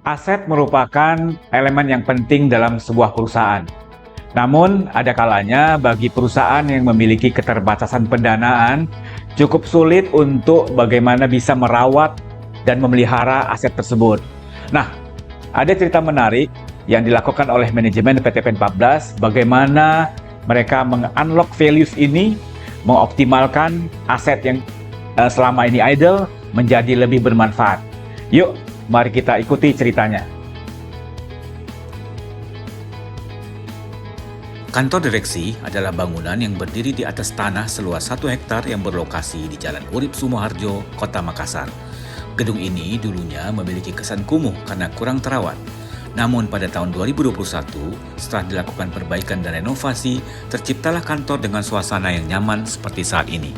Aset merupakan elemen yang penting dalam sebuah perusahaan. Namun, ada kalanya bagi perusahaan yang memiliki keterbatasan pendanaan, cukup sulit untuk bagaimana bisa merawat dan memelihara aset tersebut. Nah, ada cerita menarik yang dilakukan oleh manajemen PT PEN 14, bagaimana mereka meng-unlock values ini, mengoptimalkan aset yang selama ini idle menjadi lebih bermanfaat. Yuk, mari kita ikuti ceritanya. Kantor direksi adalah bangunan yang berdiri di atas tanah seluas 1 hektar yang berlokasi di Jalan Urip Sumoharjo, Kota Makassar. Gedung ini dulunya memiliki kesan kumuh karena kurang terawat. Namun pada tahun 2021, setelah dilakukan perbaikan dan renovasi, terciptalah kantor dengan suasana yang nyaman seperti saat ini,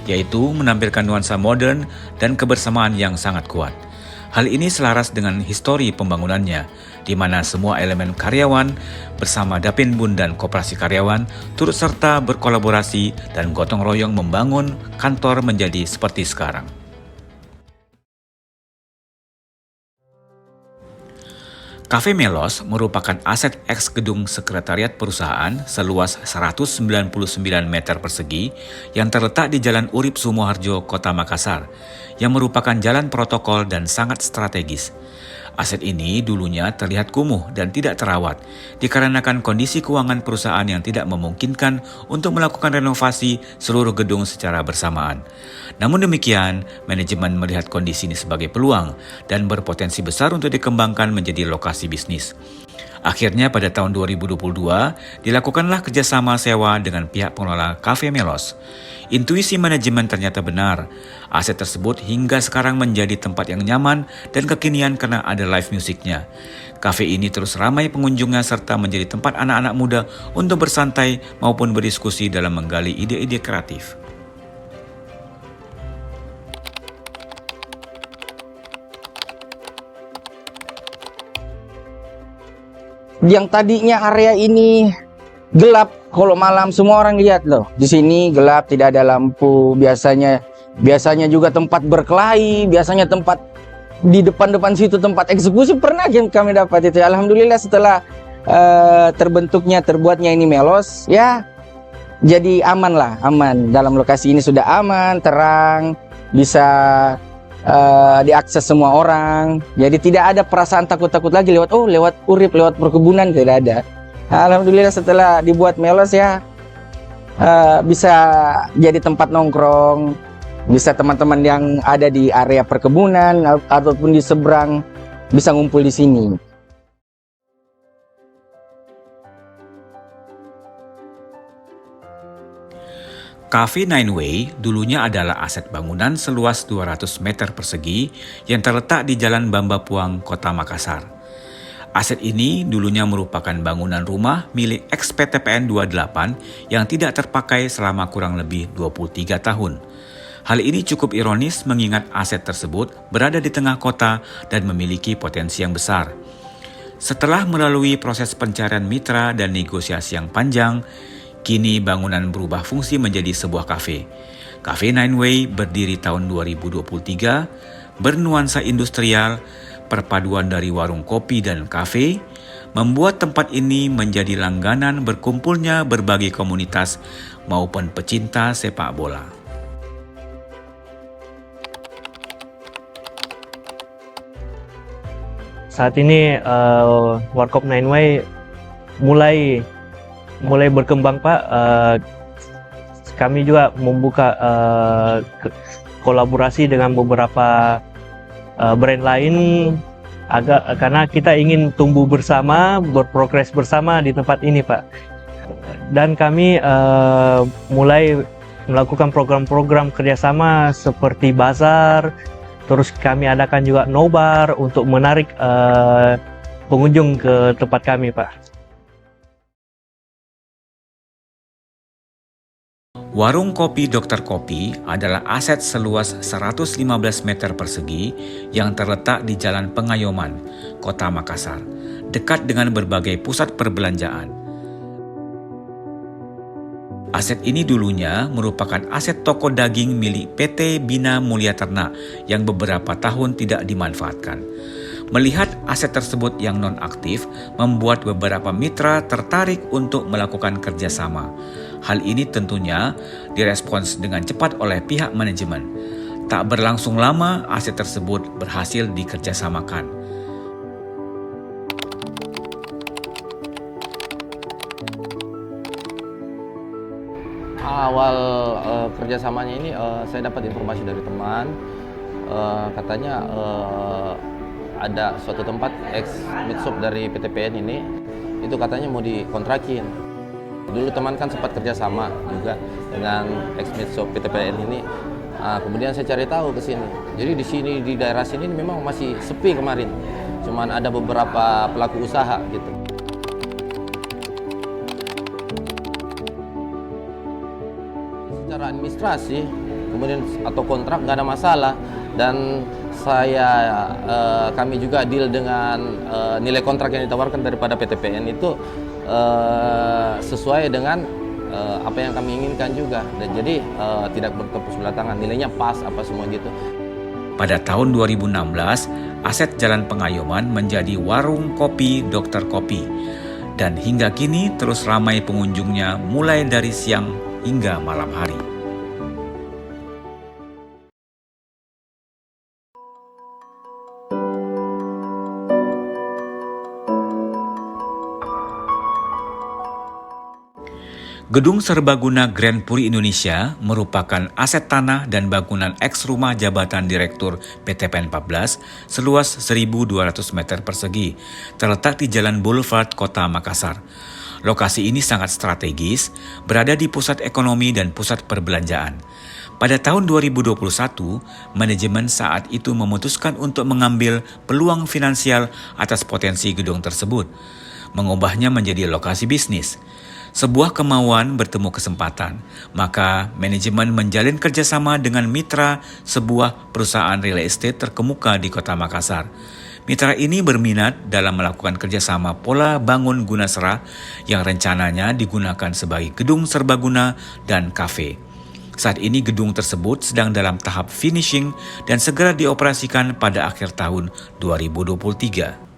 yaitu menampilkan nuansa modern dan kebersamaan yang sangat kuat. Hal ini selaras dengan histori pembangunannya, di mana semua elemen karyawan bersama Dapinbun dan Koperasi Karyawan turut serta berkolaborasi dan gotong royong membangun kantor menjadi seperti sekarang. Cafe Melos merupakan aset eks gedung sekretariat perusahaan seluas 199 meter persegi yang terletak di Jalan Urip Sumoharjo, Kota Makassar, yang merupakan jalan protokol dan sangat strategis. Aset ini dulunya terlihat kumuh dan tidak terawat, dikarenakan kondisi keuangan perusahaan yang tidak memungkinkan untuk melakukan renovasi seluruh gedung secara bersamaan. Namun demikian, manajemen melihat kondisi ini sebagai peluang dan berpotensi besar untuk dikembangkan menjadi lokasi bisnis. Akhirnya pada tahun 2022, dilakukanlah kerjasama sewa dengan pihak pengelola Cafe Melos. Intuisi manajemen ternyata benar. Aset tersebut hingga sekarang menjadi tempat yang nyaman dan kekinian karena ada live musiknya. Cafe ini terus ramai pengunjungnya serta menjadi tempat anak-anak muda untuk bersantai maupun berdiskusi dalam menggali ide-ide kreatif. Yang tadinya area ini gelap, kalau malam semua orang lihat loh. Di sini gelap, tidak ada lampu. Biasanya juga tempat berkelahi, biasanya tempat di depan situ tempat eksekusi pernah kami dapat itu. Alhamdulillah setelah terbuatnya ini Melos, ya jadi aman lah, aman. Dalam lokasi ini sudah aman, terang, bisa diakses semua orang. Jadi tidak ada perasaan takut-takut lagi lewat urip, lewat perkebunan, tidak ada. Alhamdulillah setelah dibuat Melos ya bisa jadi tempat nongkrong, bisa teman-teman yang ada di area perkebunan ataupun di seberang bisa ngumpul di sini. Cafe Nine Way dulunya adalah aset bangunan seluas 200 meter persegi yang terletak di Jalan Bamba Puang, Kota Makassar. Aset ini dulunya merupakan bangunan rumah milik ex-PT PN 28 yang tidak terpakai selama kurang lebih 23 tahun. Hal ini cukup ironis mengingat aset tersebut berada di tengah kota dan memiliki potensi yang besar. Setelah melalui proses pencarian mitra dan negosiasi yang panjang, kini bangunan berubah fungsi menjadi sebuah kafe. Cafe Nine Way berdiri tahun 2023, bernuansa industrial, perpaduan dari warung kopi dan kafe, membuat tempat ini menjadi langganan berkumpulnya berbagai komunitas maupun pecinta sepak bola. Saat ini Warkop Nine Way mulai berkembang, Pak. Kami juga membuka kolaborasi dengan beberapa brand lain karena kita ingin tumbuh bersama, berprogres bersama di tempat ini, Pak. Dan kami mulai melakukan program-program kerjasama seperti bazar, terus kami adakan juga nobar untuk menarik pengunjung ke tempat kami, Pak. Warung kopi Dr. Kopi adalah aset seluas 115 meter persegi yang terletak di Jalan Pengayoman, Kota Makassar, dekat dengan berbagai pusat perbelanjaan. Aset ini dulunya merupakan aset toko daging milik PT Bina Mulia Ternak yang beberapa tahun tidak dimanfaatkan. Melihat aset tersebut yang non-aktif, membuat beberapa mitra tertarik untuk melakukan kerjasama. Hal ini tentunya direspons dengan cepat oleh pihak manajemen. Tak berlangsung lama, aset tersebut berhasil dikerjasamakan. Awal kerjasamanya ini saya dapat informasi dari teman, katanya ada suatu tempat ex midshop dari PTPN ini, itu katanya mau dikontrakin. Dulu teman kan sempat kerjasama juga dengan ex midshop PTPN ini. Kemudian saya cari tahu ke sini. Jadi di sini di daerah sini memang masih sepi kemarin. Cuman ada beberapa pelaku usaha gitu. Secara administrasi, kemudian atau kontrak nggak ada masalah, dan kami juga deal dengan nilai kontrak yang ditawarkan daripada PTPN itu sesuai dengan apa yang kami inginkan juga, dan jadi tidak bertepuk sebelah tangan, nilainya pas apa semua gitu. Pada tahun 2016, aset Jalan Pengayoman menjadi warung kopi Dokter Kopi, dan hingga kini terus ramai pengunjungnya mulai dari siang hingga malam hari. Gedung Serbaguna Grand Puri Indonesia merupakan aset tanah dan bangunan eks rumah jabatan Direktur PTPN 14 seluas 1.200 meter persegi, terletak di Jalan Boulevard Kota Makassar. Lokasi ini sangat strategis, berada di pusat ekonomi dan pusat perbelanjaan. Pada tahun 2021, manajemen saat itu memutuskan untuk mengambil peluang finansial atas potensi gedung tersebut, mengubahnya menjadi lokasi bisnis. Sebuah kemauan bertemu kesempatan, maka manajemen menjalin kerjasama dengan mitra sebuah perusahaan real estate terkemuka di Kota Makassar. Mitra ini berminat dalam melakukan kerjasama pola bangun guna serah yang rencananya digunakan sebagai gedung serbaguna dan kafe. Saat ini gedung tersebut sedang dalam tahap finishing dan segera dioperasikan pada akhir tahun 2023.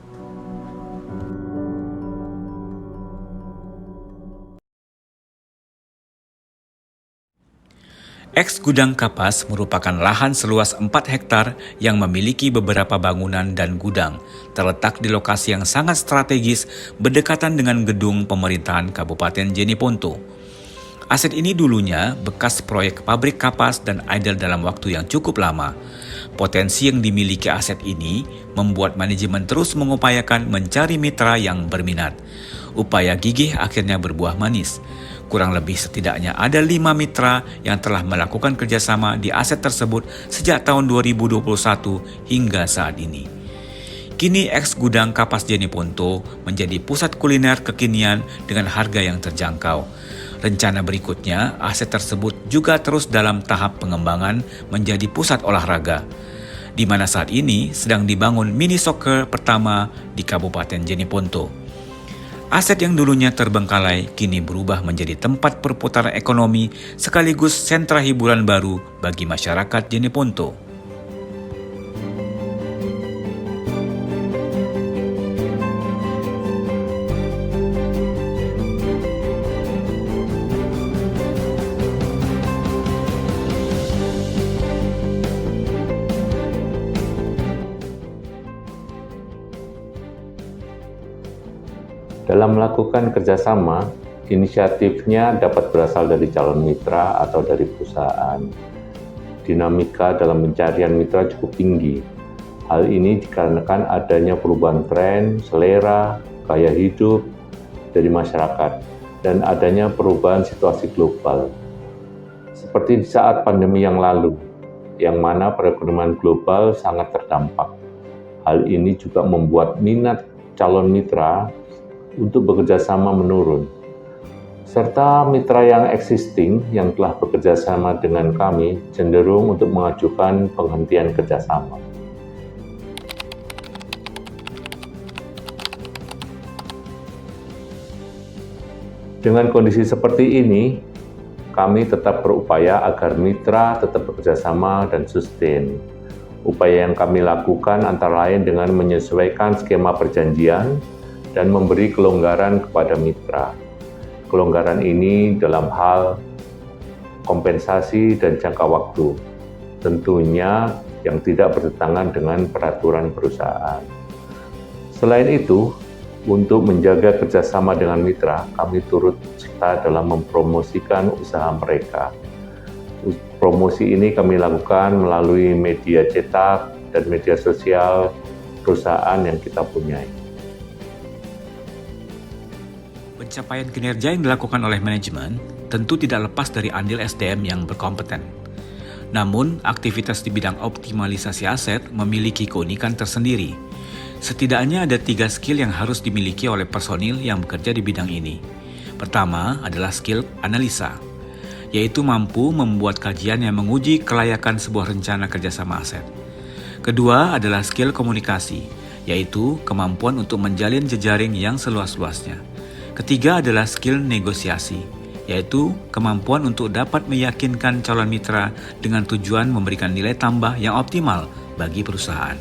Eks Gudang Kapas merupakan lahan seluas 4 hektar yang memiliki beberapa bangunan dan gudang, terletak di lokasi yang sangat strategis berdekatan dengan gedung pemerintahan Kabupaten Jeneponto. Aset ini dulunya bekas proyek pabrik kapas dan idle dalam waktu yang cukup lama. Potensi yang dimiliki aset ini membuat manajemen terus mengupayakan mencari mitra yang berminat. Upaya gigih akhirnya berbuah manis. Kurang lebih setidaknya ada 5 mitra yang telah melakukan kerjasama di aset tersebut sejak tahun 2021 hingga saat ini. Kini eks Gudang Kapas Jeneponto menjadi pusat kuliner kekinian dengan harga yang terjangkau. Rencana berikutnya, aset tersebut juga terus dalam tahap pengembangan menjadi pusat olahraga, di mana saat ini sedang dibangun mini soccer pertama di Kabupaten Jeneponto. Aset yang dulunya terbengkalai kini berubah menjadi tempat perputaran ekonomi sekaligus sentra hiburan baru bagi masyarakat Jeneponto. Dalam melakukan kerjasama, inisiatifnya dapat berasal dari calon mitra atau dari perusahaan. Dinamika dalam pencarian mitra cukup tinggi. Hal ini dikarenakan adanya perubahan tren, selera, gaya hidup dari masyarakat, dan adanya perubahan situasi global. Seperti di saat pandemi yang lalu, yang mana perekonomian global sangat terdampak. Hal ini juga membuat minat calon mitra untuk bekerja sama menurun, serta mitra yang existing yang telah bekerja sama dengan kami cenderung untuk mengajukan penghentian kerjasama. Dengan kondisi seperti ini, kami tetap berupaya agar mitra tetap bekerjasama dan sustain. Upaya yang kami lakukan antara lain dengan menyesuaikan skema perjanjian dan memberi kelonggaran kepada mitra. Kelonggaran ini dalam hal kompensasi dan jangka waktu, tentunya yang tidak bertentangan dengan peraturan perusahaan. Selain itu, untuk menjaga kerjasama dengan mitra, kami turut serta dalam mempromosikan usaha mereka. Promosi ini kami lakukan melalui media cetak dan media sosial perusahaan yang kita punyai. Pencapaian kinerja yang dilakukan oleh manajemen tentu tidak lepas dari andil SDM yang berkompeten. Namun, aktivitas di bidang optimalisasi aset memiliki keunikan tersendiri. Setidaknya ada 3 skill yang harus dimiliki oleh personil yang bekerja di bidang ini. Pertama adalah skill analisa, yaitu mampu membuat kajian yang menguji kelayakan sebuah rencana kerjasama aset. Kedua adalah skill komunikasi, yaitu kemampuan untuk menjalin jejaring yang seluas-luasnya. Ketiga adalah skill negosiasi, yaitu kemampuan untuk dapat meyakinkan calon mitra dengan tujuan memberikan nilai tambah yang optimal bagi perusahaan.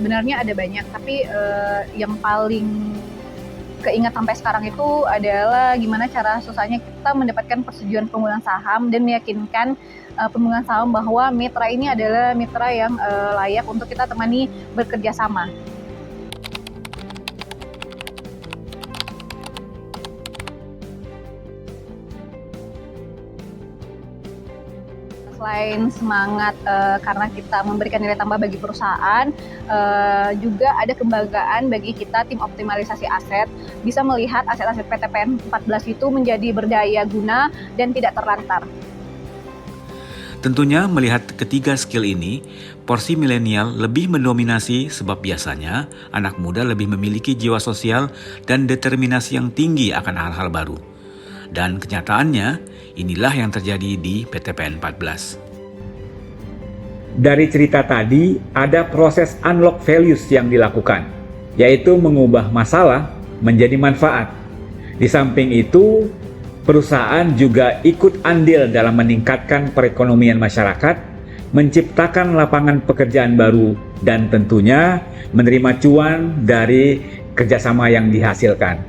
Sebenarnya ada banyak, tapi yang paling keingat sampai sekarang itu adalah gimana cara susahnya kita mendapatkan persetujuan pemegang saham dan meyakinkan pemegang saham bahwa mitra ini adalah mitra yang layak untuk kita temani bekerja sama. Selain semangat karena kita memberikan nilai tambah bagi perusahaan, juga ada kebanggaan bagi kita tim optimalisasi aset bisa melihat aset-aset PTPN 14 itu menjadi berdaya guna dan tidak terlantar. Tentunya melihat ketiga skill ini, porsi milenial lebih mendominasi sebab biasanya anak muda lebih memiliki jiwa sosial dan determinasi yang tinggi akan hal-hal baru. Dan kenyataannya, inilah yang terjadi di PTPN 14. Dari cerita tadi, ada proses unlock values yang dilakukan, yaitu mengubah masalah menjadi manfaat. Di samping itu, perusahaan juga ikut andil dalam meningkatkan perekonomian masyarakat, menciptakan lapangan pekerjaan baru, dan tentunya menerima cuan dari kerjasama yang dihasilkan.